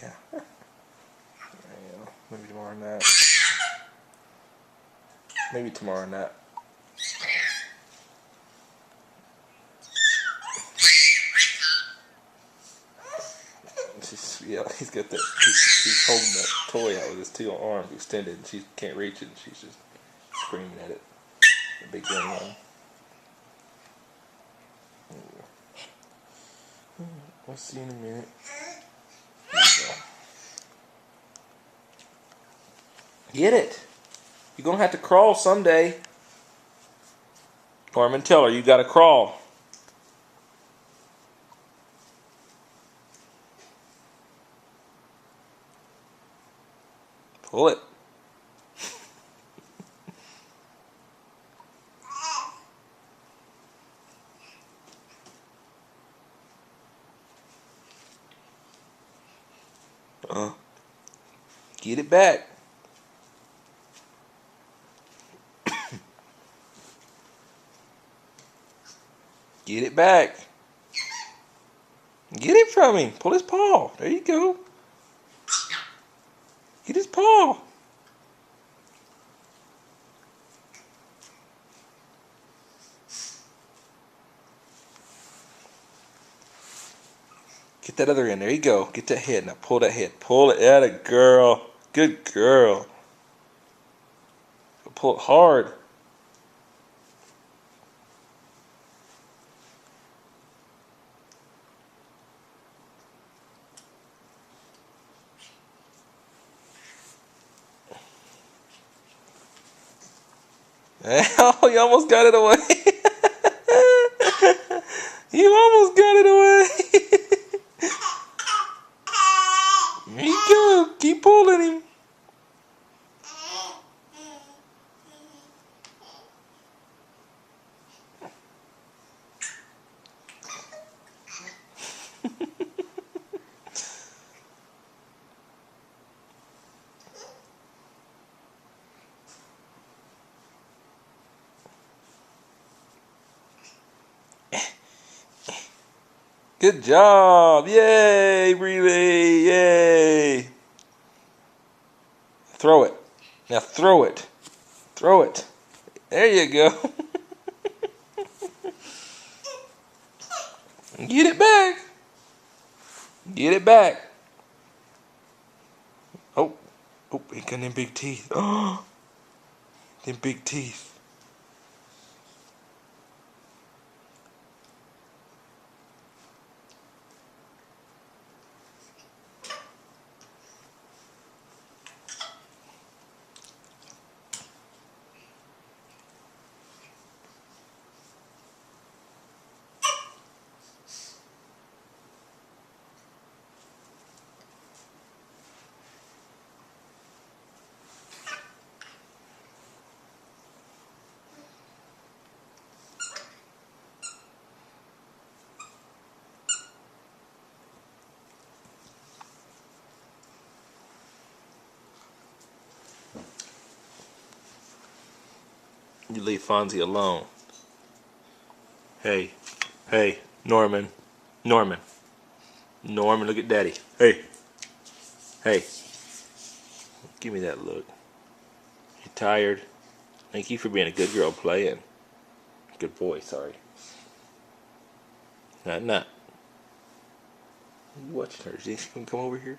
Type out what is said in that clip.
Yeah. Maybe tomorrow night. Maybe tomorrow night. Yeah, he's got that. He's holding that toy out with his two arms extended, and she can't reach it, and she's just screaming at it. The big ring on. We'll see you in a minute. Get it. You're gonna have to crawl someday. Norman, tell her you gotta crawl. Pull it. Get it back. Get it back. Get it from him. Pull his paw. There you go. Get his paw. Get that other end. There you go. Get that head. Now pull that head. Pull it at it, girl. Good girl. Pull it hard. Oh, you almost got it away. You almost got it away. There you go. Keep pulling him. Good job. Yay, Breeley. Yay. Throw it. Now throw it. Throw it. There you go. Get it back. Get it back. Oh. Oh, he got them big teeth. Oh. Them big teeth. You leave Fonzie alone. Hey. Hey. Norman. Norman. Norman, look at Daddy. Hey. Hey. Give me that look. You tired? Thank you for being a good girl playing. Good boy, sorry. Not. You watching her. Is she gonna come over here?